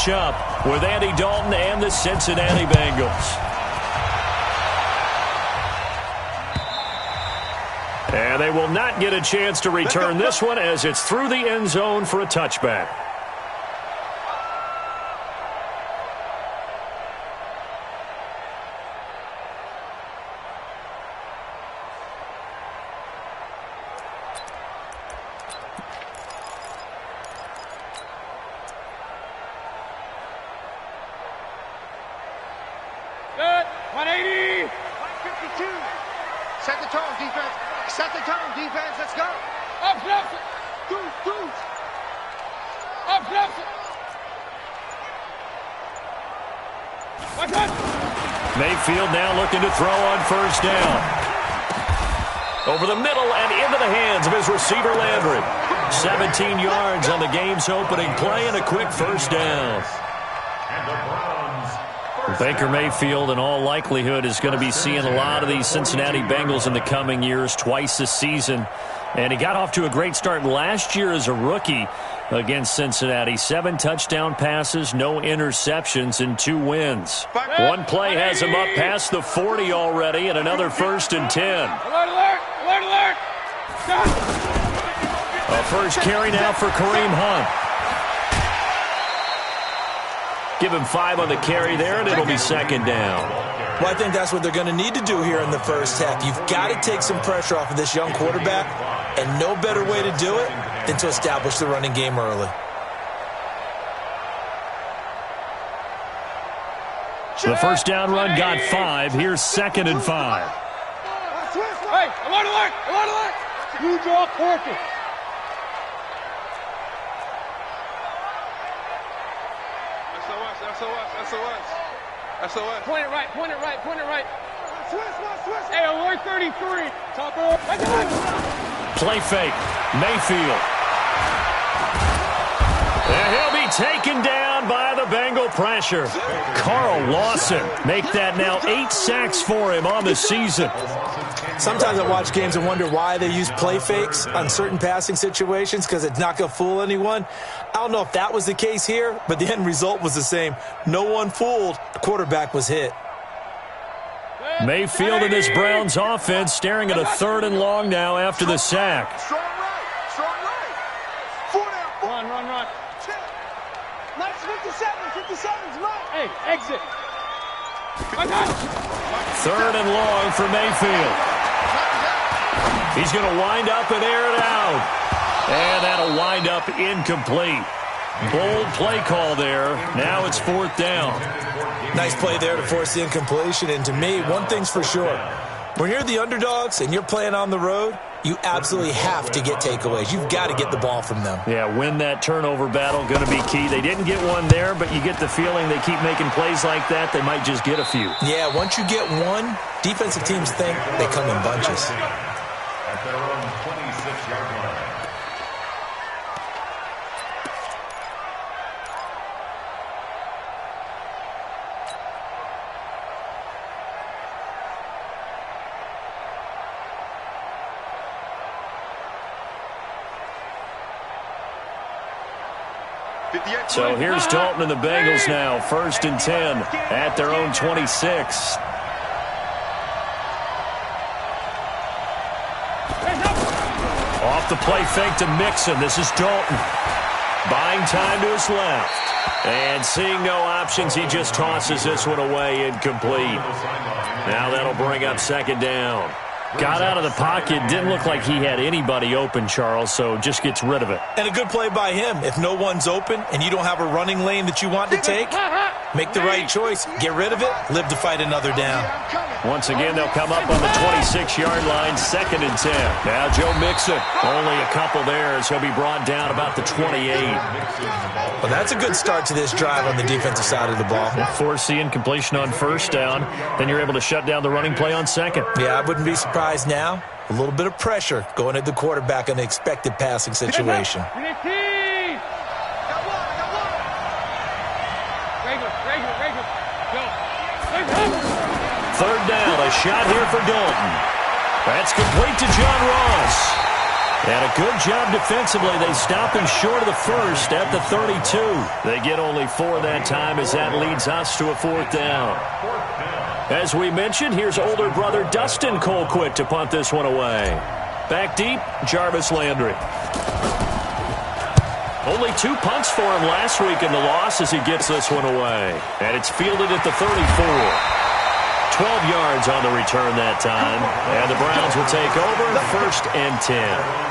matchup with Andy Dalton and the Cincinnati Bengals. And they will not get a chance to return this one as it's through the end zone for a touchback. Good. 180. 152. Set the tone, defense. Set the tone, defense. Let's go. Up, Deuce. Up, Mayfield now looking to throw on first down. Over the middle and into the hands of his receiver, Landry. 17 yards on the game's opening play and a quick first down. Baker Mayfield, in all likelihood, is going to be seeing a lot of these Cincinnati Bengals in the coming years, twice this season. And he got off to a great start last year as a rookie against Cincinnati. 7 touchdown passes, no interceptions, and 2 wins. One play has him up past the 40 already, and another 1st and 10. Alert. A first carry now for Kareem Hunt. Give him 5 on the carry there, and it'll be second down. Well, I think that's what they're going to need to do here in the first half. You've got to take some pressure off of this young quarterback, and no better way to do it than to establish the running game early. The first down run got 5. Here's 2nd and 5. Hey, alert. You draw corker. SOS. Point it right. Swiss. Hey, alert 33. Topper. Play fake. Mayfield. And he'll be taken down by the Bengal pressure. Carl Lawson make that now 8 sacks for him on the season. Sometimes I watch games and wonder why they use play fakes on certain passing situations because it's not going to fool anyone. I don't know if that was the case here, but the end result was the same. No one fooled. The quarterback was hit. Mayfield and this Browns offense staring at a 3rd and long now after the sack. Strong right. 4 down. Run. 57's right. Hey, exit. 3rd and long for Mayfield. He's going to wind up and air it out. And that'll wind up incomplete. Bold play call there. Now it's 4th down. Nice play there to force the incompletion. And to me, one thing's for sure. When you're the underdogs and you're playing on the road, you absolutely have to get takeaways. You've got to get the ball from them. Yeah, win that turnover battle, going to be key. They didn't get one there, but you get the feeling they keep making plays like that, they might just get a few. Yeah, once you get one, defensive teams think they come in bunches. At their own 26-yard line. So here's Dalton and the Bengals now. 1st and 10 at their own 26. Off the play fake to Mixon. This is Dalton. Buying time to his left. And seeing no options, he just tosses this one away incomplete. Now that'll bring up 2nd down. Got out of the pocket. Didn't look like he had anybody open, Charles, so just gets rid of it. And a good play by him. If no one's open and you don't have a running lane that you want to take, make the right choice. Get rid of it. Live to fight another down. Once again, they'll come up on the 26-yard line, 2nd and 10. Now Joe Mixon, only a couple there as he'll be brought down about the 28. Well, that's a good start to this drive on the defensive side of the ball. Force the incompletion on 1st down. Then you're able to shut down the running play on 2nd. Yeah, I wouldn't be surprised now. A little bit of pressure going at the quarterback in an expected passing situation. Third down, a shot here for Dalton. That's complete to John Ross. And a good job defensively. They stop him short of the first at the 32. They get only 4 that time as that leads us to a 4th down. As we mentioned, here's older brother Dustin Colquitt to punt this one away. Back deep, Jarvis Landry. Only 2 punts for him last week in the loss as he gets this one away. And it's fielded at the 34. 12 yards on the return that time. And the Browns will take over 1st and 10.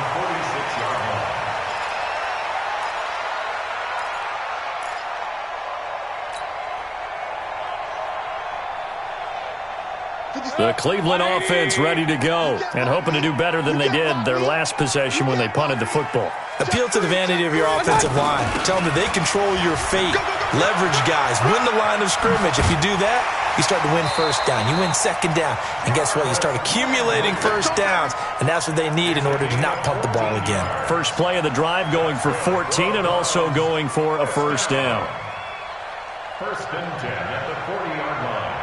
The Cleveland offense ready to go and hoping to do better than they did their last possession when they punted the football. Appeal to the vanity of your offensive line. Tell them that they control your fate. Leverage guys. Win the line of scrimmage. If you do that, you start to win 1st down. You win 2nd down. And guess what? You start accumulating 1st downs, and that's what they need in order to not punt the ball again. First play of the drive going for 14 and also going for a 1st down. 1st and 10 at the 40-yard line.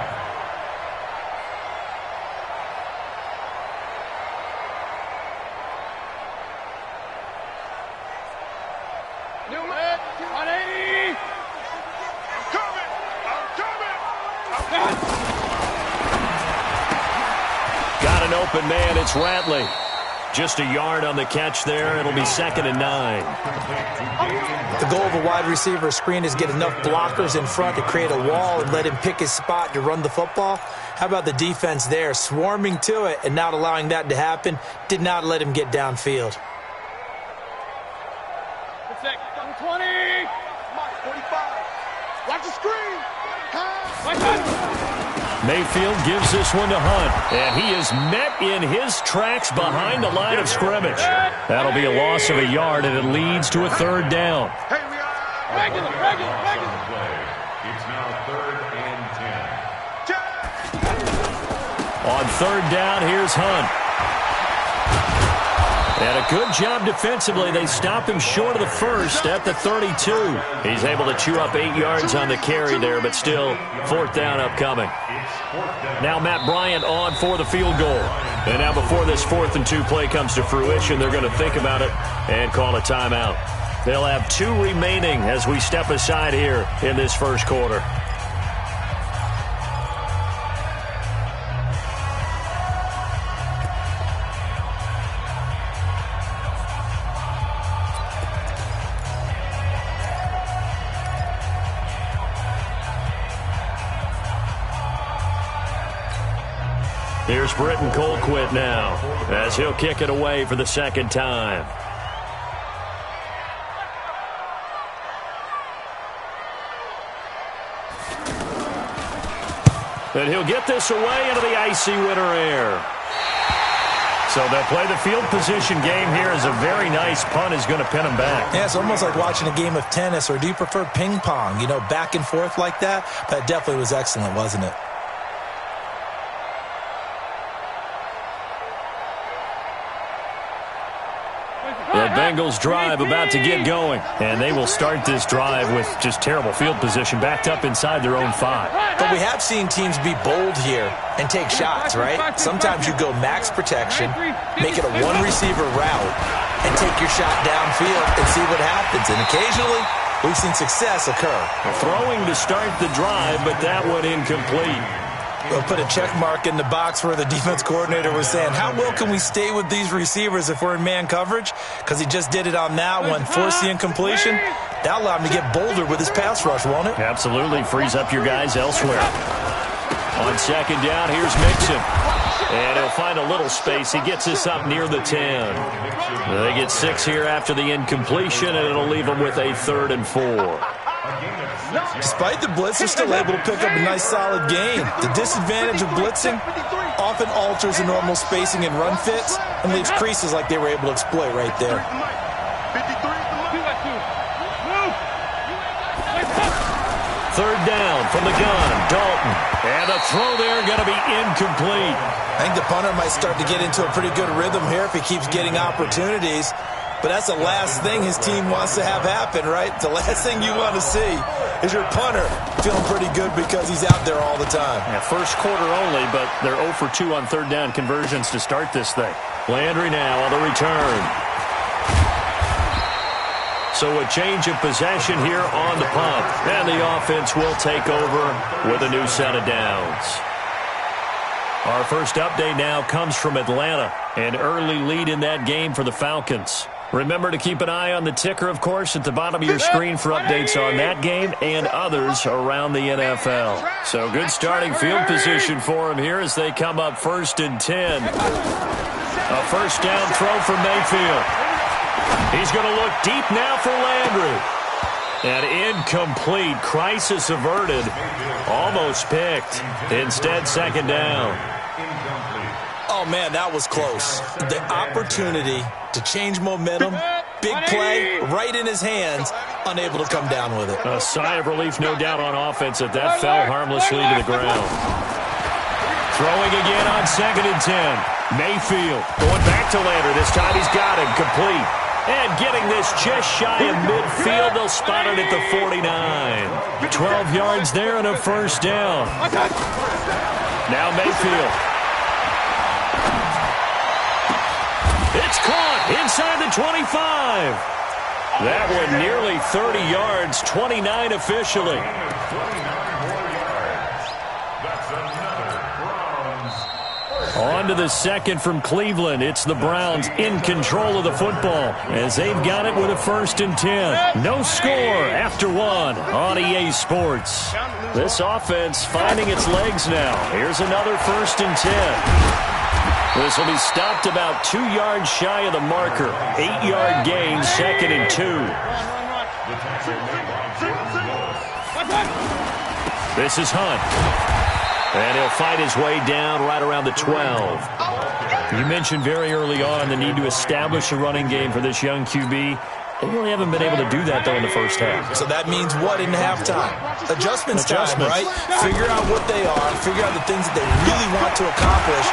Got an open man. It's Ratley. Just a yard on the catch there. It'll be 2nd and 9. The goal of a wide receiver screen is get enough blockers in front to create a wall and let him pick his spot to run the football. How about the defense there? Swarming to it and not allowing that to happen. Did not let him get downfield. 20. 45. Watch the screen. Mayfield gives this one to Hunt, and he is met in his tracks behind the line of scrimmage. That'll be a loss of a yard, and it leads to a 3rd down. Hey, we are regular. It's now 3rd and 10. On 3rd down, here's Hunt. And a good job defensively. They stop him short of the first at the 32. He's able to chew up 8 yards on the carry there, but still 4th down upcoming. Now Matt Bryant on for the field goal. And now before this 4th and 2 play comes to fruition, they're going to think about it and call a timeout. They'll have 2 remaining as we step aside here in this first quarter. Here's Britton Colquitt now as he'll kick it away for the 2nd time. And he'll get this away into the icy winter air. So they'll play the field position game here as a very nice punt is going to pin him back. Yeah, it's almost like watching a game of tennis, or do you prefer ping pong? You know, back and forth like that? That definitely was excellent, wasn't it? The Bengals drive about to get going, and they will start this drive with just terrible field position backed up inside their own 5. But we have seen teams be bold here and take shots, right? Sometimes you go max protection, make it a 1-receiver route, and take your shot downfield and see what happens. And occasionally, we've seen success occur. Throwing to start the drive, but that one incomplete. We'll put a check mark in the box where the defense coordinator was saying, how well can we stay with these receivers if we're in man coverage? Because he just did it on that one, forced the incompletion. That allowed him to get bolder with his pass rush, won't it? Absolutely. Frees up your guys elsewhere. On 2nd down, here's Mixon. And he'll find a little space. He gets this up near the 10. They get 6 here after the incompletion, and it'll leave them with a 3rd and 4. Despite the blitz, they're still able to pick up a nice solid gain. The disadvantage of blitzing often alters the normal spacing and run fits and leaves creases like they were able to exploit right there. 3rd down from the gun, Dalton. And the throw there going to be incomplete. I think the punter might start to get into a pretty good rhythm here if he keeps getting opportunities. But that's the last thing his team wants to have happen, right? The last thing you want to see is your punter feeling pretty good because he's out there all the time. Yeah, first quarter only, but they're 0 for 2 on 3rd down conversions to start this thing. Landry now on the return. So a change of possession here on the punt. And the offense will take over with a new set of downs. Our first update now comes from Atlanta. An early lead in that game for the Falcons. Remember to keep an eye on the ticker, of course, at the bottom of your screen for updates on that game and others around the NFL. So good starting field position for them here as they come up 1st and 10. A first down throw for Mayfield. He's going to look deep now for Landry. And incomplete. Crisis averted. Almost picked. Instead, 2nd down. Oh, man, that was close. The opportunity to change momentum, big play, right in his hands, unable to come down with it. A sigh of relief, no doubt, on offense that fell harmlessly to the ground. Throwing again on 2nd and 10. Mayfield going back to Landry. This time he's got him complete. And getting this just shy of midfield. They'll spot it at the 49. 12 yards there and a first down. Now Mayfield. It's caught inside the 25. That one nearly 30 yards, 29 officially. 29 more yards. That's another Browns. On to the second from Cleveland. It's the Browns in control of the football as they've got it with a 1st and 10. No score after 1 on EA Sports. This offense finding its legs now. Here's another 1st and 10. This will be stopped about 2 yards shy of the marker. 8-yard gain, 2nd and 2. This is Hunt. And he'll fight his way down right around the 12. You mentioned very early on the need to establish a running game for this young QB. They really haven't been able to do that, though, in the first half. So that means what in halftime? Adjustments time, right? Figure out what they are, figure out the things that they really want to accomplish,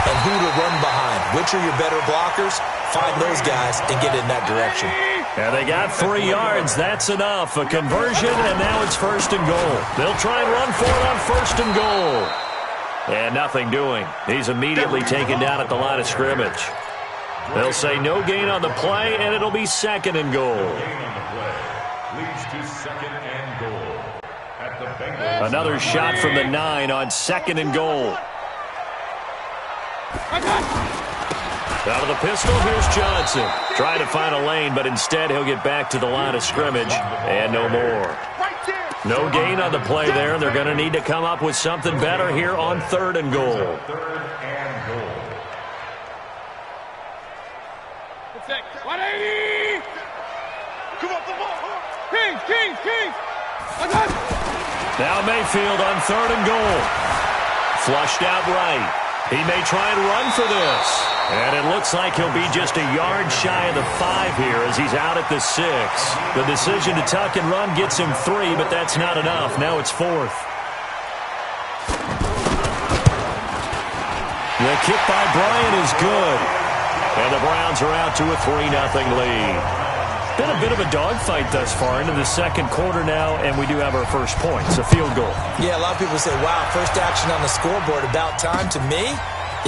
and who to run behind. Which are your better blockers? Find those guys and get in that direction. And they got 3 yards. That's enough. A conversion, and now it's 1st and goal. They'll try and run for it on 1st and goal. And nothing doing. He's immediately taken down at the line of scrimmage. They'll say no gain on the play, and it'll be 2nd and goal. Leads to 2nd and goal. At the Bengals. Another shot from the 9 on 2nd and goal. Out of the pistol, here's Johnson. Trying to find a lane, but instead he'll get back to the line of scrimmage, and no more. No gain on the play there. They're going to need to come up with something better here on 3rd and goal. 3rd and goal. 180! Come on, come on! Kings! Now Mayfield on 3rd and goal. Flushed out right. He may try and run for this. And it looks like he'll be just a yard shy of the 5 here as he's out at the 6. The decision to tuck and run gets him 3, but that's not enough. Now it's 4th. The kick by Bryant is good. And the Browns are out to a 3-0 lead. Been a bit of a dogfight thus far into the 2nd quarter now, and we do have our first point. It's a field goal. Yeah, a lot of people say, wow, first action on the scoreboard, about time. To me,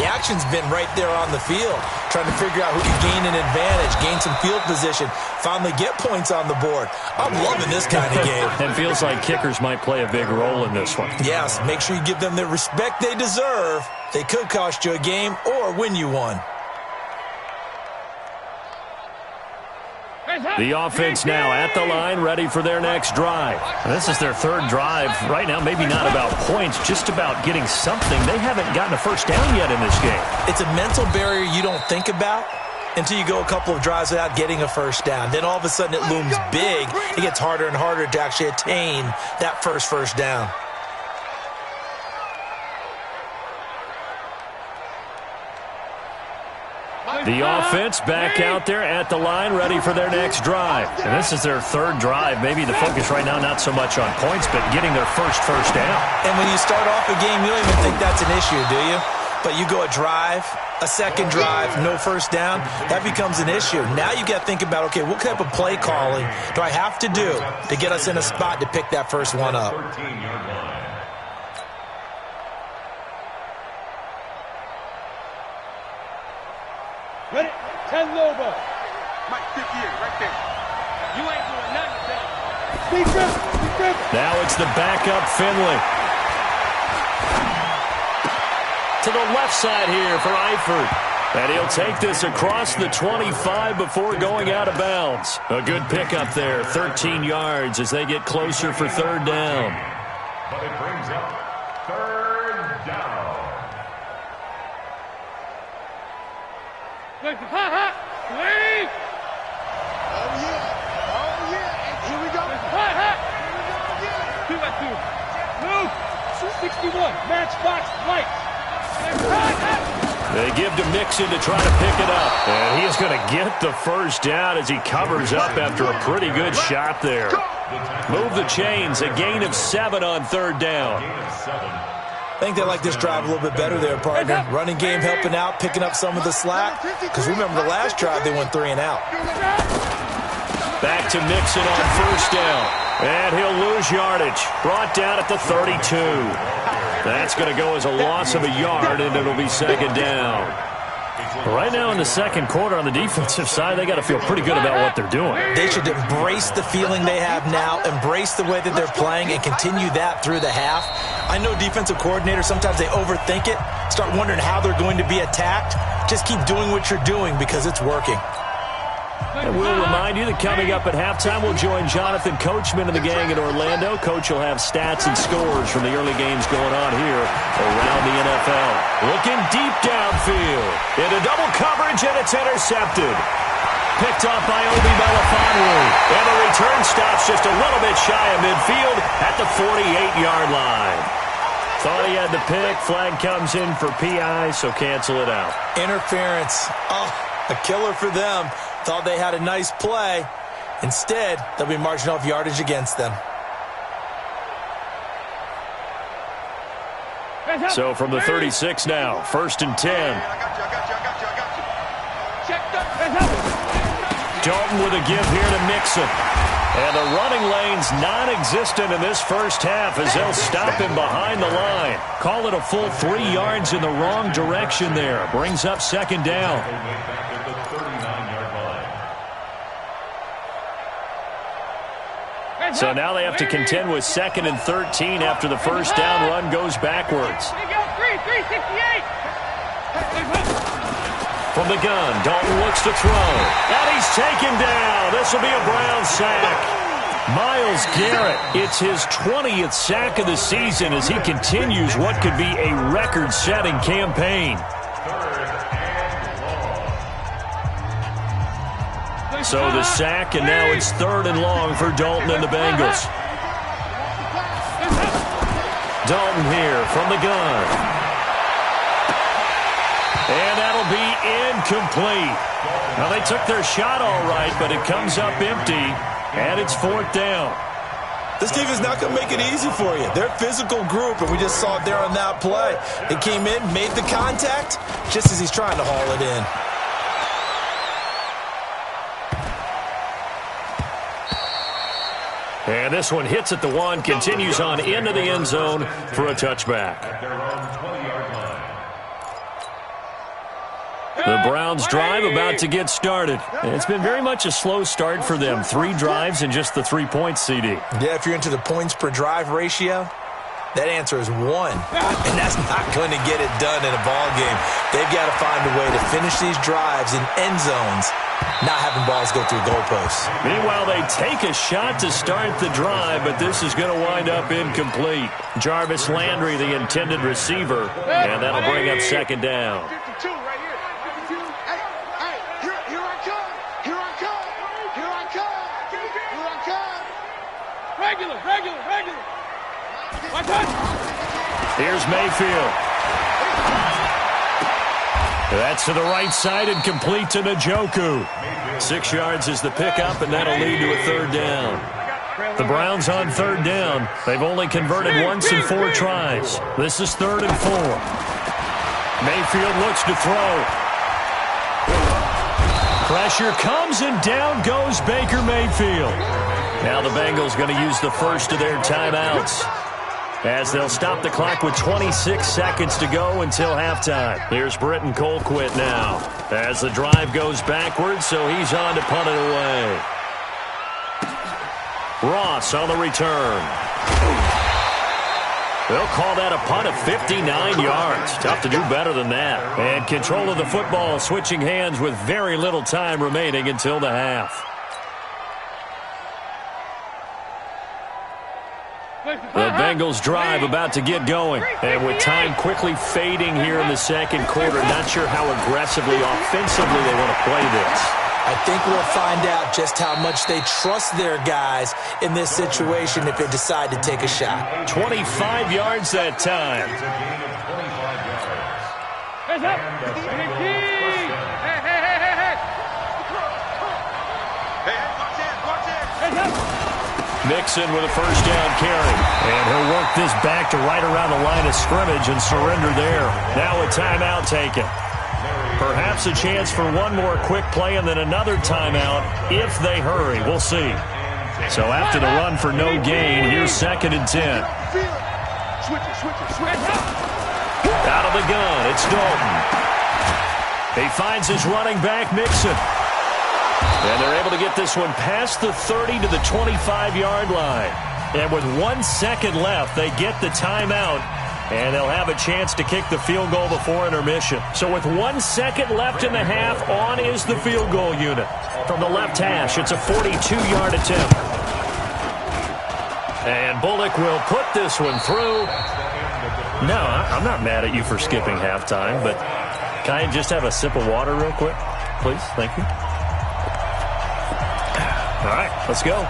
the action's been right there on the field, trying to figure out who can gain an advantage, gain some field position, finally get points on the board. I'm loving this kind of game. And feels like kickers might play a big role in this one. Yes, make sure you give them the respect they deserve. They could cost you a game or win you one. The offense now at the line, ready for their next drive. This is their 3rd drive. Right now, maybe not about points, just about getting something. They haven't gotten a first down yet in this game. It's a mental barrier you don't think about until you go a couple of drives without getting a first down. Then all of a sudden it looms big. It gets harder and harder to actually attain that first down. The offense back out there at the line, ready for their next drive. And this is their 3rd drive. Maybe the focus right now not so much on points, but getting their first down. And when you start off a game, you don't even think that's an issue, do you? But you go a drive, a 2nd drive, no first down, that becomes an issue. Now you got to think about, okay, what type of play calling do I have to do to get us in a spot to pick that first one up? 13-yard line. Ready? 10 Lobo. Mike 58, right there. Now it's the backup Finley. To the left side here for Eifert. And he'll take this across the 25 before going out of bounds. A good pickup there, 13 yards as they get closer for third down. But it brings up third down. Oh, yeah. Oh, yeah. And here we go. Here we go again. 2-2. Move. 261. Matchbox lights. They give to Mixon to try to pick it up. And he is going to get the first down as he covers up after a pretty good shot there. Move the chains. A gain of 7 on third down. I think they like this drive a little bit better there, partner. Running game helping out, picking up some of the slack. Because remember the last drive, they went 3 and out. Back to Mixon on first down. And he'll lose yardage. Brought down at the 32. That's going to go as a loss of a yard, and it'll be second down. Right now in the second quarter on the defensive side, they got to feel pretty good about what they're doing. They should embrace the feeling they have now, embrace the way that they're playing, and continue that through the half. I know defensive coordinators, sometimes they overthink it, start wondering how they're going to be attacked. Just keep doing what you're doing because it's working. And we'll remind you that coming up at halftime, we'll join Jonathan Coachman and the gang in Orlando. Coach will have stats and scores from the early games going on here around the NFL. Looking deep downfield. Into double coverage, and it's intercepted. Picked off by Obi Melifonwu. And the return stops just a little bit shy of midfield at the 48-yard line. Thought he had the pick. Flag comes in for PI, so cancel it out. Interference. Oh, a killer for them. Thought they had a nice play. Instead, they'll be marching off yardage against them. So from the 36 now, 1st and 10. Dalton with a give here to Mixon. And the running lane's non-existent in this first half as they'll stop him behind the line. Call it a full 3 yards in the wrong direction there. Brings up second down. So now they have to contend with 2nd and 13 after the first down run goes backwards. From the gun, Dalton looks to throw. And he's taken down. This will be a Brown sack. Myles Garrett, it's his 20th sack of the season as he continues what could be a record-setting campaign. So the sack, and now it's 3rd and long for Dalton and the Bengals. Dalton here from the gun. And that'll be incomplete. Now, they took their shot all right, but it comes up empty, and it's 4th down. This defense is not going to make it easy for you. They're a physical group, and we just saw it there on that play. They came in, made the contact, just as he's trying to haul it in. And this one hits at the 1, continues on into the end zone for a touchback. The Browns drive about to get started. It's been very much a slow start for them. 3 drives and just the 3 points, CD. Yeah, if you're into the points per drive ratio, that answer is 1. And that's not going to get it done in a ball game. They've got to find a way to finish these drives in end zones, not having balls go through goalposts. Meanwhile, they take a shot to start the drive, but this is going to wind up incomplete. Jarvis Landry, the intended receiver, and that'll bring up second down. 52 right here. 52. Hey, here I come. Here I come. Here I come. Here I come. Regular. Here's Mayfield. That's to the right side and complete to Njoku. 6 yards is the pickup, and that'll lead to a 3rd down. The Browns on 3rd down. They've only converted once in 4 tries. This is 3rd and 4. Mayfield looks to throw. Pressure comes, and down goes Baker Mayfield. Now the Bengals going to use the first of their timeouts, as they'll stop the clock with 26 seconds to go until halftime. Here's Britton Colquitt now as the drive goes backwards, so he's on to punt it away. Ross on the return. They'll call that a punt of 59 yards. Tough to do better than that. And control of the football switching hands with very little time remaining until the half. The Bengals drive about to get going. And with time quickly fading here in the second quarter, not sure how aggressively, offensively they want to play this. I think we'll find out just how much they trust their guys in this situation if they decide to take a shot. 25 yards that time. Mixon with a first down carry. And he'll work this back to right around the line of scrimmage and surrender there. Now a timeout taken. Perhaps a chance for one more quick play and then another timeout if they hurry. We'll see. So after the run for no gain, here's 2nd and 10. Out of the gun, it's Dalton. He finds his running back, Mixon. And they're able to get this one past the 30 to the 25-yard line. And with 1 second left, they get the timeout. And they'll have a chance to kick the field goal before intermission. So with 1 second left in the half, on is the field goal unit. From the left hash, it's a 42-yard attempt. And Bullock will put this one through. No, I'm not mad at you for skipping halftime, but can I just have a sip of water real quick? Please, thank you. All right, let's go.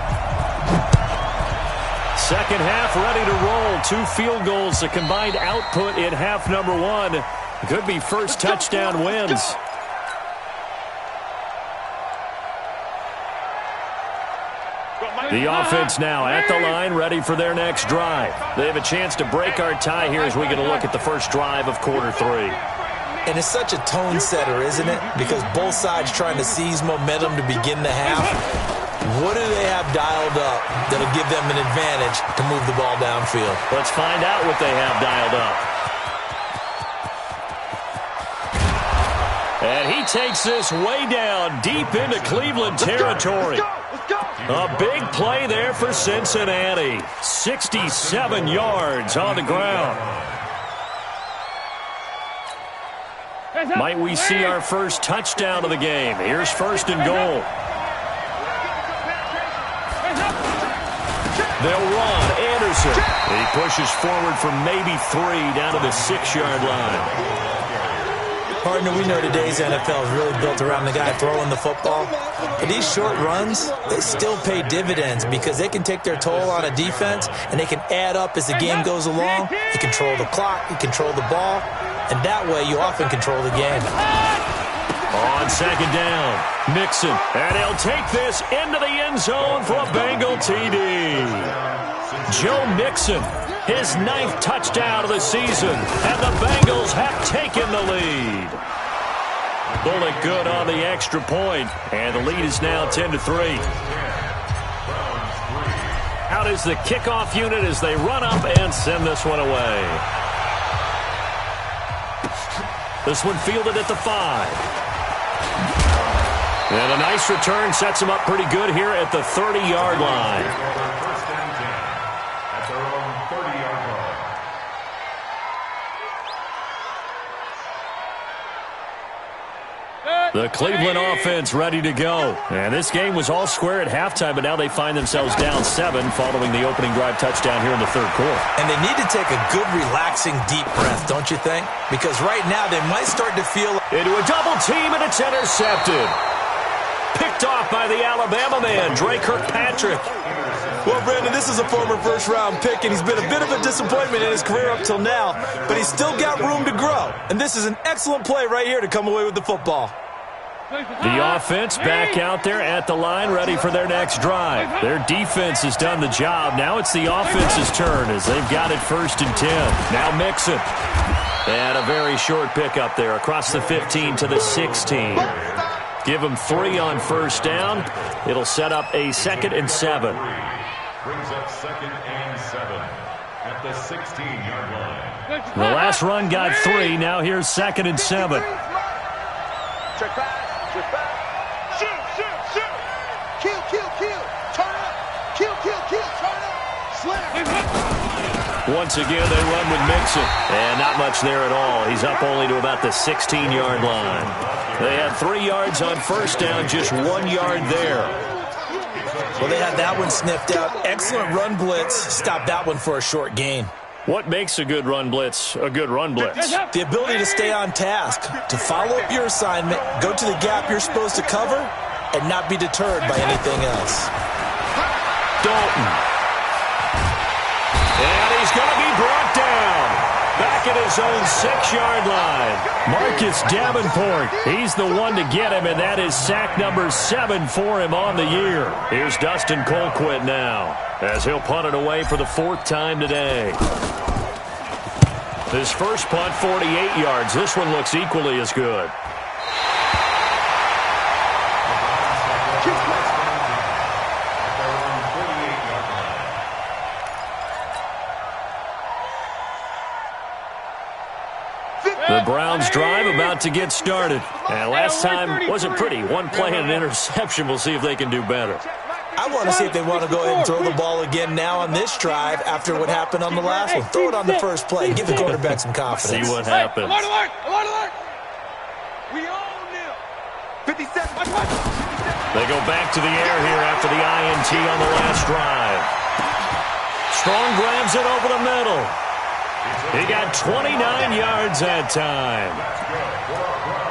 Second half ready to roll. 2 field goals, the combined output in half number 1. Could be first touchdown wins. The offense now at the line, ready for their next drive. They have a chance to break our tie here as we get a look at the first drive of quarter 3. And it's such a tone setter, isn't it? Because both sides trying to seize momentum to begin the half. What do they have dialed up that'll give them an advantage to move the ball downfield? Let's find out what they have dialed up. And he takes this way down deep into Cleveland territory. A big play there for Cincinnati. 67 yards on the ground. Might we see our first touchdown of the game? Here's 1st and goal. They'll run. Anderson. He pushes forward for maybe 3 down to the 6-yard line. Partner, we know today's NFL is really built around the guy throwing the football. But these short runs, they still pay dividends because they can take their toll on a defense and they can add up as the game goes along. You control the clock, you control the ball, and that way you often control the game. On 2nd down, Mixon. And he'll take this into the end zone for a Bengal TD. Joe Mixon, his 9th touchdown of the season. And the Bengals have taken the lead. Bullock good on the extra point. And the lead is now 10-3. Out is the kickoff unit as they run up and send this one away. This one fielded at the 5. And a nice return sets them up pretty good here at the 30-yard line. First and 10 at their own 30-yard line. The Cleveland offense ready to go. And this game was all square at halftime, but now they find themselves down 7 following the opening drive touchdown here in the 3rd quarter. And they need to take a good, relaxing, deep breath, don't you think? Because right now they might start to feel... Into a double team, and it's intercepted. Picked off by the Alabama man, Dre Kirkpatrick. Well, Brandon, this is a former first-round pick, and he's been a bit of a disappointment in his career up till now, but he's still got room to grow. And this is an excellent play right here to come away with the football. The offense back out there at the line, ready for their next drive. Their defense has done the job. Now it's the offense's turn as they've got it 1st and 10. Now Mixon. And a very short pickup there across the 15 to the 16. Give them 3 on 1st down. It'll set up a 2nd and 7. Brings up 2nd and 7 at the 16-yard line. The last run got 3. Now here's 2nd and 7. Check back. Shoot. Kill. Turn up. Kill. Once again, they run with Mixon. And not much there at all. He's up only to about the 16-yard line. They had 3 yards on first down, just 1 yard there. Well, they had that one sniffed out. Excellent run blitz. Stopped that one for a short gain. What makes a good run blitz a good run blitz? The ability to stay on task, to follow up your assignment, go to the gap you're supposed to cover, and not be deterred by anything else. Dalton. And he's going to be brought down. Back at his own 6-yard line. Marcus Davenport. He's the one to get him, and that is sack number 7 for him on the year. Here's Dustin Colquitt now, as he'll punt it away for the 4th time today. His first punt, 48 yards. This one looks equally as good. The Browns drive about to get started. And last time wasn't pretty. One play and an interception. We'll see if they can do better. I want to see if they want to go ahead and throw the ball again now on this drive after what happened on the last one. Throw it on the first play. Give the quarterback some confidence. See what happens. Alert, alert, alert, alert. We own them. 57. They go back to the air here after the INT on the last drive. Strong grabs it over the middle. He got 29 yards that time.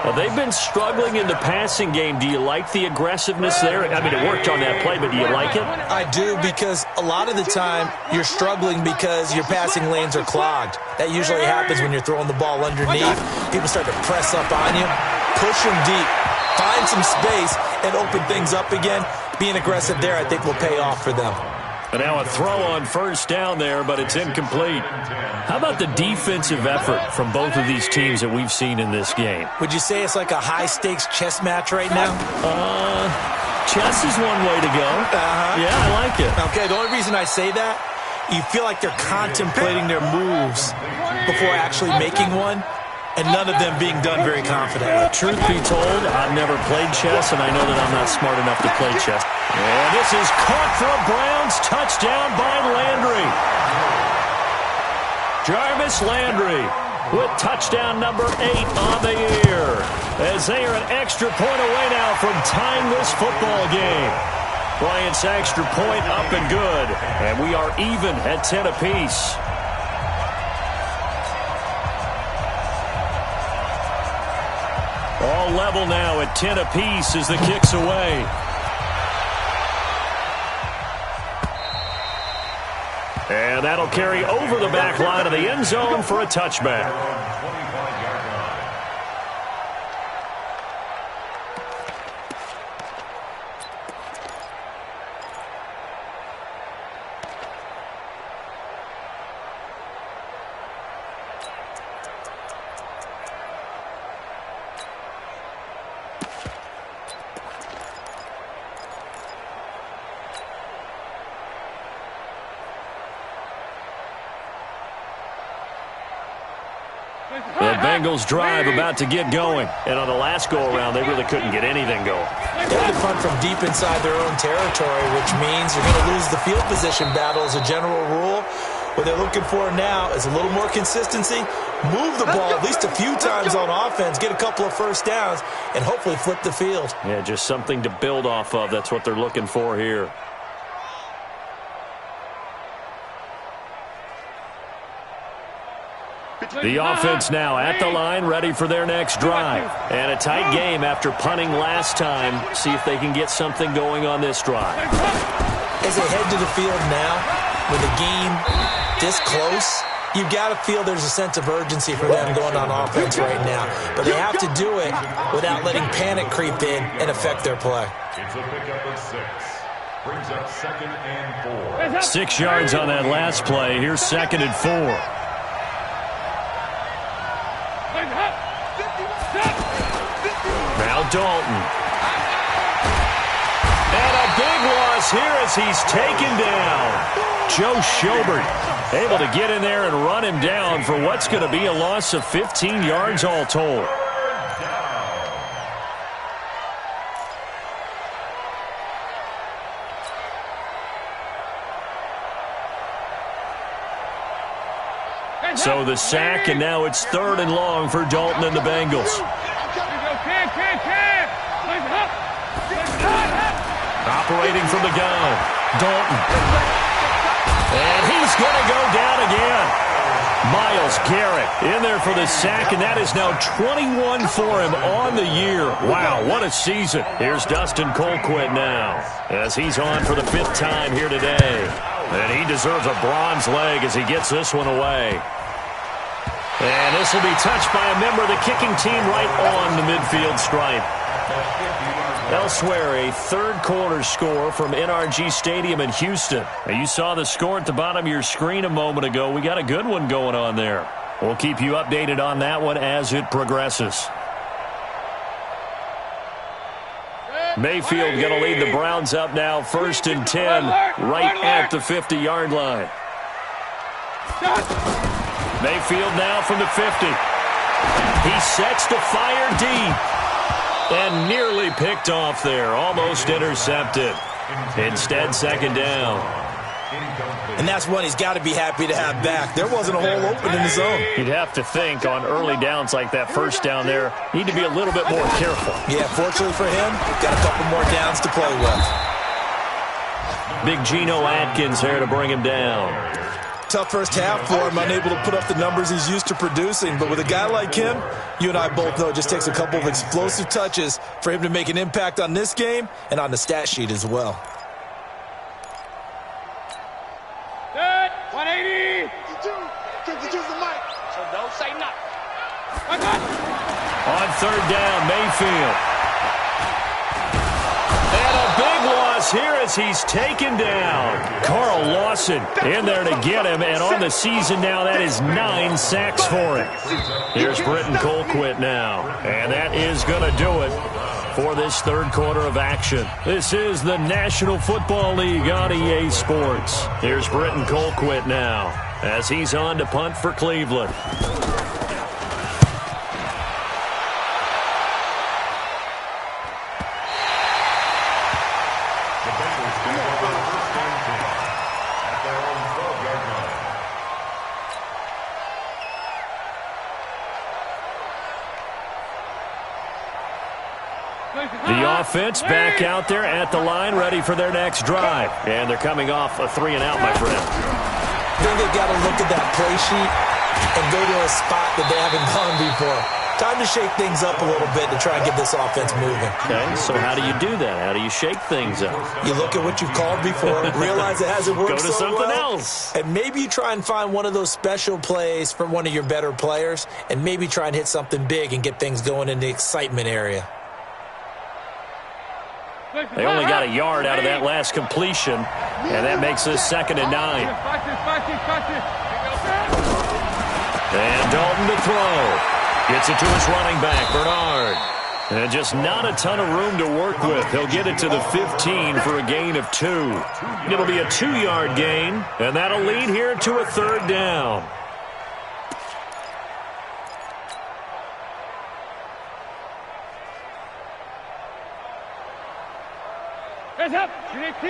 Well, they've been struggling in the passing game. Do you like the aggressiveness there? I mean, it worked on that play, but do you like it? I do, because a lot of the time you're struggling because your passing lanes are clogged. That usually happens when you're throwing the ball underneath. People start to press up on you. Push them deep. Find some space and open things up again. Being aggressive there, I think, will pay off for them. And now a throw on first down there, but it's incomplete. How about the defensive effort from both of these teams that we've seen in this game? Would you say it's like a high-stakes chess match right now? Chess is one way to go. Yeah, I like it. Okay, the only reason I say that, you feel like they're contemplating their moves before actually making one, and none of them being done very confidently. Truth be told, I've never played chess, and I know that I'm not smart enough to play chess. And this is caught for a Browns touchdown by Landry. Jarvis Landry with touchdown number 8 on the year, as they are an extra point away now from tying this football game. Bryant's extra point up and good, and we are even at 10 apiece. All level now at 10 apiece as the kick's away. And that'll carry over the back line of the end zone for a touchback. The Bengals drive about to get going. And on the last go-around, they really couldn't get anything going. They had to punt from deep inside their own territory, which means you're going to lose the field position battle as a general rule. What they're looking for now is a little more consistency, move the ball at least a few times on offense, get a couple of first downs, and hopefully flip the field. Yeah, just something to build off of. That's what they're looking for here. The offense now at the line, ready for their next drive. And a tight game after punting last time. See if they can get something going on this drive. As they head to the field now, with a game this close, you've got to feel there's a sense of urgency for them going on offense right now. But they have to do it without letting panic creep in and affect their play. It's a pickup of 6. Brings up 2nd and 4. 6 yards on that last play. Here's 2nd and 4. Now Dalton. And a big loss here as he's taken down. Joe Schobert able to get in there and run him down for what's going to be a loss of 15 yards all told. So the sack, and now it's 3rd and long for Dalton and the Bengals. Operating from the gun, Dalton. And he's going to go down again. Myles Garrett in there for the sack, and that is now 21 for him on the year. Wow, what a season. Here's Dustin Colquitt now as he's on for the 5th time here today. And he deserves a bronze leg as he gets this one away. And this will be touched by a member of the kicking team right on the midfield stripe. Elsewhere, a third-quarter score from NRG Stadium in Houston. Now, you saw the score at the bottom of your screen a moment ago. We got a good one going on there. We'll keep you updated on that one as it progresses. Mayfield going to lead the Browns up now, 1st and 10, right at the 50-yard line. Mayfield now from the 50. He sets to fire deep. And nearly picked off there. Almost intercepted. Instead, 2nd down. And that's one he's got to be happy to have back. There wasn't a hole open in the zone. You'd have to think on early downs like that, 1st down there, need to be a little bit more careful. Yeah, fortunately for him, got a couple more downs to play with. Big Geno Atkins there to bring him down. Tough first half for him, unable to put up the numbers he's used to producing. But with a guy like him, you and I both know it just takes a couple of explosive touches for him to make an impact on this game and on the stat sheet as well. 180. 52's the mic. So don't say nothing. On 3rd down, Mayfield. And a big loss here as he's taken down. Carl Lawson in there to get him, and on the season now, that is 9 sacks for him. Here's Britton Colquitt now, and that is going to do it for this 3rd quarter of action. This is the National Football League on EA Sports. Here's Britton Colquitt now as he's on to punt for Cleveland. The offense back out there at the line, ready for their next drive. And they're coming off a 3-and-out, my friend. I think they've got to look at that play sheet and go to a spot that they haven't gone before. Time to shake things up a little bit to try and get this offense moving. Okay, so how do you do that? How do you shake things up? You look at what you've called before, realize it hasn't worked so well. Go to something else. And maybe you try and find one of those special plays from one of your better players, and maybe try and hit something big and get things going in the excitement area. They only got a yard out of that last completion, and that makes this 2nd and 9. And Dalton to throw. Gets it to his running back, Bernard. And just not a ton of room to work with. He'll get it to the 15 for a gain of 2. It'll be a 2-yard gain, and that'll lead here to a 3rd down. Hands up! 58, right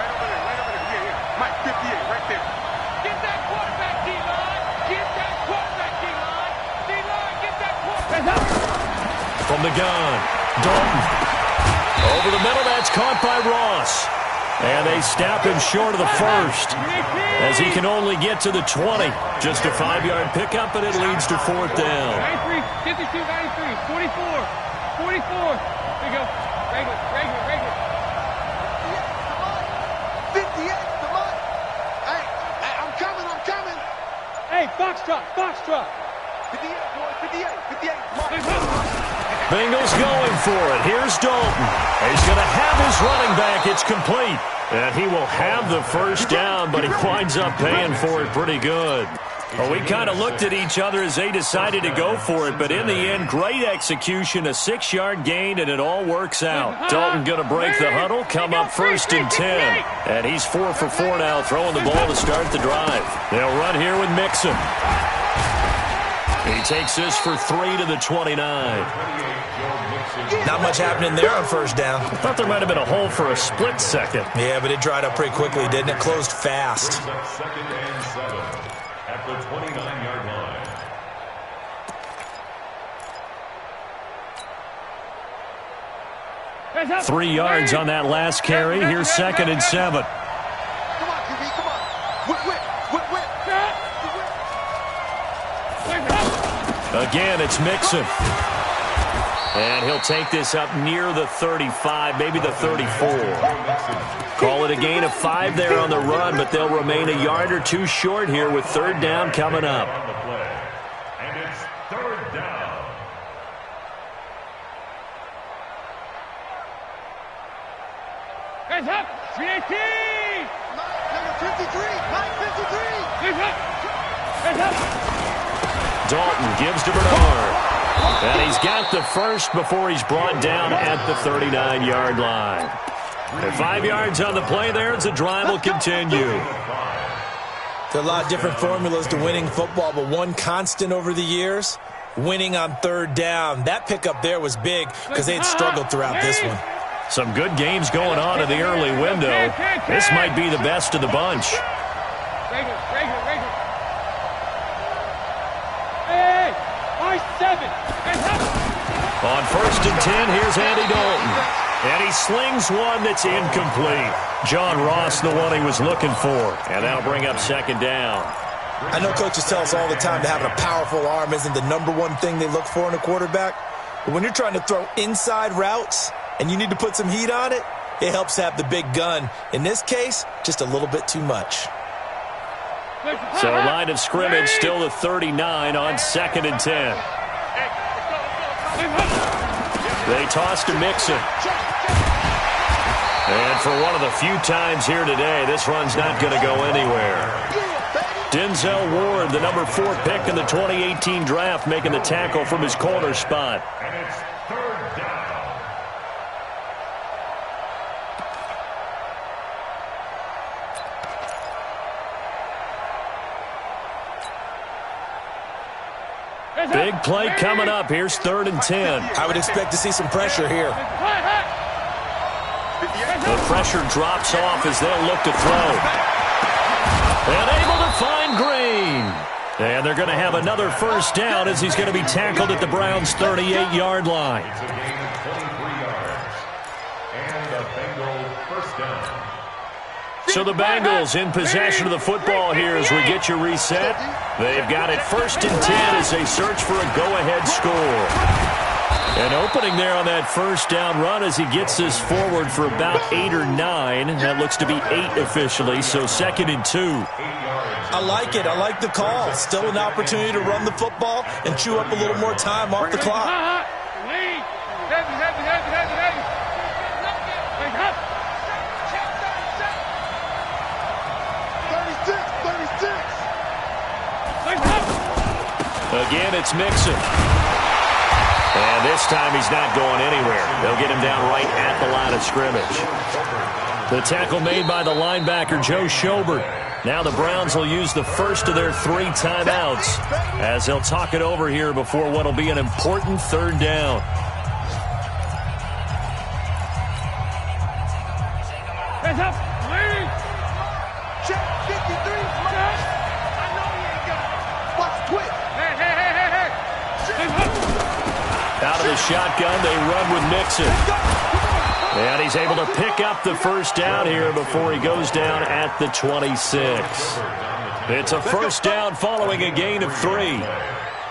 over there, yeah. Mike, 58, right there. Get that quarterback, D-line! Get that quarterback, D-line! D-line, get that quarterback! From the gun, Dalton. Over the middle, that's caught by Ross. And they snap him short of the 1st as he can only get to the 20. Just a 5-yard pickup, and it leads to 4th down. 93, 52, 93, 44. 44. There you go. Regular. 58, come on. Hey, I'm coming. Hey, Foxtrot. 58, boy, 58. Bengals going for it. Here's Dalton. He's going to have his running back. It's complete. And he will have the 1st down, but he winds up paying for it pretty good. Well, we kind of looked at each other as they decided to go for it, but in the end, great execution, a 6-yard gain, and it all works out. Dalton going to break the huddle, come up 1st and 10. And he's 4 for 4 now, throwing the ball to start the drive. They'll run here with Mixon. He takes this for 3 to the 29. Not much happening there on first down. I thought there might have been a hole for a split second. Yeah, but it dried up pretty quickly, didn't it? Closed fast. Second and 7 at the 29-yard line. 3 yards on that last carry. Here's 2nd and 7. Come on, QB, come on. Whip. Again, it's Mixon. And he'll take this up near the 35, maybe the 34. Call it a gain of 5 there on the run, but they'll remain a yard or two short here with 3rd down coming up. And it's 3rd down. Hands up! 318! Number 53! 953! Hands up! Dalton gives to Bernard. And he's got the first before he's brought down at the 39-yard line. And 5 yards on the play there as the drive will continue. There are a lot of different formulas to winning football, but one constant over the years, winning on 3rd down. That pickup there was big because they had struggled throughout this one. Some good games going on in the early window. This might be the best of the bunch. On 1st and 10, here's Andy Dalton. And he slings one that's incomplete. John Ross, the one he was looking for. And that'll bring up 2nd down. I know coaches tell us all the time that having a powerful arm isn't the #1 thing they look for in a quarterback. But when you're trying to throw inside routes and you need to put some heat on it, it helps have the big gun. In this case, just a little bit too much. So line of scrimmage still the 39 on 2nd and 10. They toss to Mixon. And for one of the few times here today, this run's not going to go anywhere. Denzel Ward, the number 4 pick in the 2018 draft, making the tackle from his corner spot. And it's 3rd down. Big play coming up. Here's 3rd and 10. I would expect to see some pressure here. The pressure drops off as they'll look to throw. And able to find Green. And they're going to have another 1st down as he's going to be tackled at the Browns' 38-yard line. It's a gain of 23 yards. And the Bengals 1st down. So the Bengals in possession of the football here as we get you reset. They've got it 1st and 10 as they search for a go-ahead score. An opening there on that 1st down run as he gets this forward for about 8 or 9. That looks to be 8 officially, so 2nd and 2. I like it. I like the call. Still an opportunity to run the football and chew up a little more time off the clock. Again, it's Mixon. And this time he's not going anywhere. They'll get him down right at the line of scrimmage. The tackle made by the linebacker, Joe Schobert. Now the Browns will use the first of their 3 timeouts as they'll talk it over here before what will be an important 3rd down. Hands up! Check 53. I know he ain't got it. Watch quick. Hey. Out of the shotgun, they run with Mixon. And he's able to pick up the 1st down here before he goes down at the 26. It's a 1st down following a gain of 3.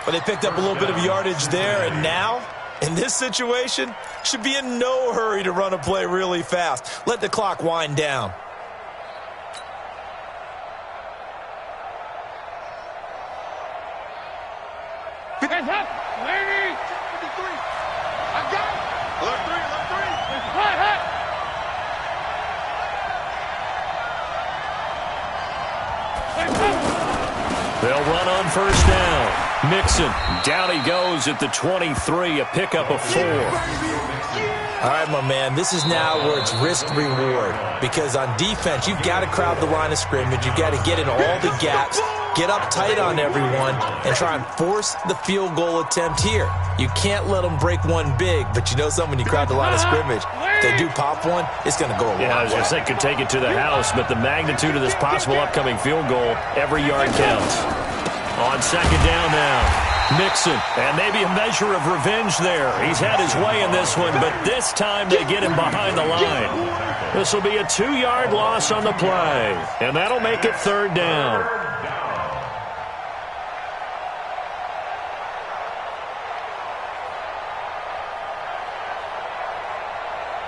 But they picked up a little bit of yardage there, and now, in this situation, should be in no hurry to run a play really fast. Let the clock wind down. Hands up! Lady! 53. I got it! Left 3. They'll run on 1st down. Mixon, down he goes at the 23, a pickup of 4. All right, my man, this is now where it's risk-reward. Because on defense, you've got to crowd the line of scrimmage. You've got to get in all the gaps. get up tight on everyone and try and force the field goal attempt here. You can't let them break one big, but you know something, when you crowd the line of scrimmage, if they do pop one, it's going to go a long way. Yeah, I was going to say, could take it to the house, but the magnitude of this possible upcoming field goal, every yard counts. On second down now. Mixon, and maybe a measure of revenge there. He's had his way in this one, but this time they get him behind the line. This will be a 2-yard loss on the play, and that'll make it third down.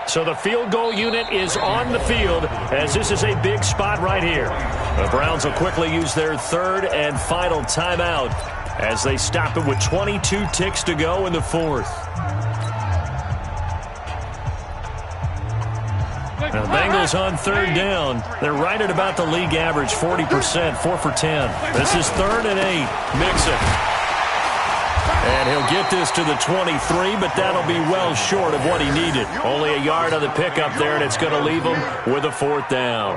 So the field goal unit is on the field, as this is a big spot right here. The Browns will quickly use their third and final timeout as they stop it with 22 ticks to go in the fourth. Now, the Bengals on third down. They're right at about the league average, 40%, 4 for 10. This is 3rd and 8. Mixon. And he'll get this to the 23, but that'll be well short of what he needed. Only a yard on the pickup there, and it's going to leave him with a 4th down.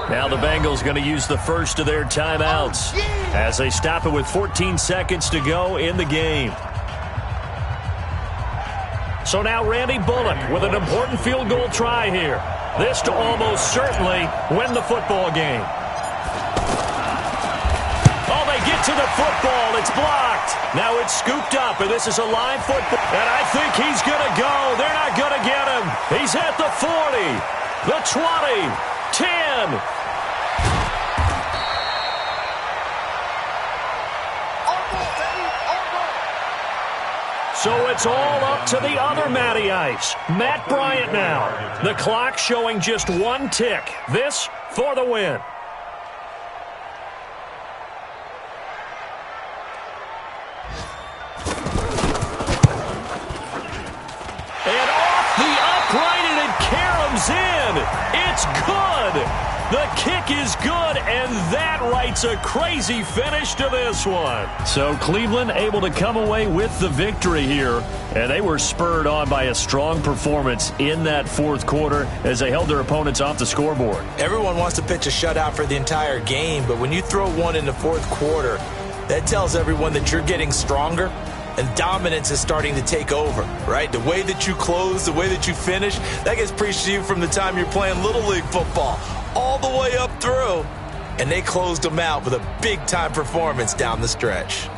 Now the Bengals going to use the first of their timeouts as they stop it with 14 seconds to go in the game. So now Randy Bullock with an important field goal try here. This to almost certainly win the football game. Oh, they get to the football. It's blocked. Now it's scooped up, and this is a live football. And I think he's going to go. They're not going to get him. He's at the 40, the 20, 10. So it's all up to the other Matty Ice. Matt Bryant now. The clock showing just 1 tick. This for the win. And off the upright, and it caroms in. It's good. The kick is good, and that writes a crazy finish to this one. So Cleveland able to come away with the victory here, and they were spurred on by a strong performance in that fourth quarter as they held their opponents off the scoreboard. Everyone wants to pitch a shutout for the entire game, but when you throw one in the fourth quarter, that tells everyone that you're getting stronger and dominance is starting to take over, right? The way that you close, the way that you finish, that gets preached to you from the time you're playing Little League football all the way up through, and they closed them out with a big-time performance down the stretch.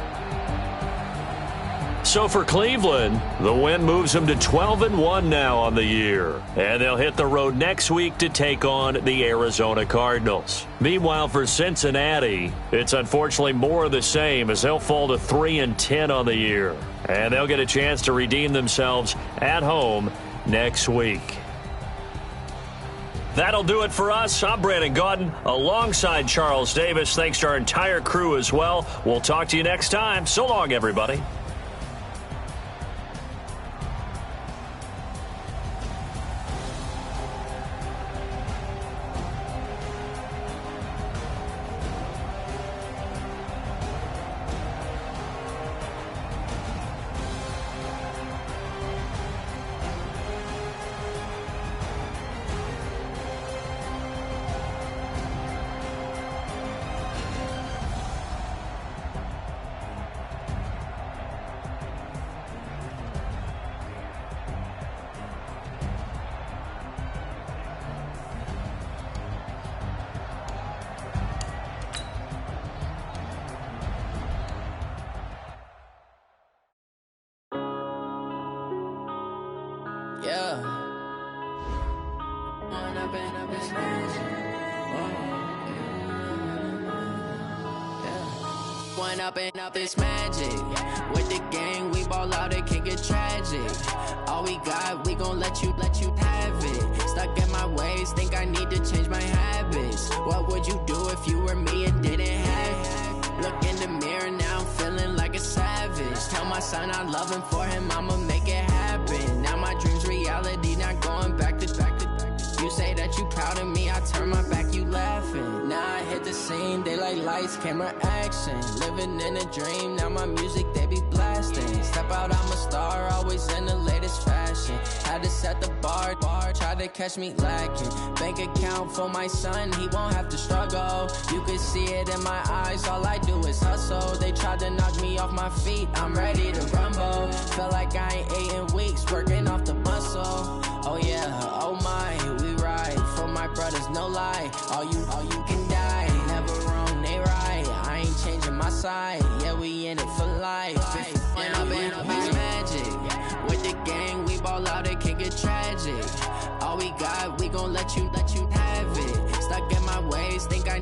So for Cleveland, the win moves them to 12-1 now on the year. And they'll hit the road next week to take on the Arizona Cardinals. Meanwhile, for Cincinnati, it's unfortunately more of the same as they'll fall to 3-10 on the year. And they'll get a chance to redeem themselves at home next week. That'll do it for us. I'm Brandon Gaudin alongside Charles Davis. Thanks to our entire crew as well. We'll talk to you next time. So long, everybody. Up this magic with the gang, we ball out, it can get tragic. All we got, we gon' let you have it. Stuck in my ways, think I need to change my habits. What would you do if you were me and didn't have it? Look in the mirror now, I'm feeling like a savage. Tell my son I love him, for him I'ma make it happen. Now my dreams reality, not going back to. You say that you proud of me, I turn my back, you laughing. Now I hit the scene, they like lights, camera, action. Living in a dream, now my music, they be blasting. Step out, I'm a star, always in the latest fashion. Had to set the bar, try to catch me lacking. Bank account for my son, he won't have to struggle. You can see it in my eyes, all I do is hustle. They tried to knock me off my feet, I'm ready to rumble. Feel like I ain't ate in weeks, working off the muscle. Oh yeah, oh my, we ride for my brothers, no lie. All you can die, never wrong, they right. I ain't changing my side, yeah, we in it for life. And I've been magic with the gang, we ball out, it can get tragic. All we got, we gon' let you have it. Stuck in my ways, think I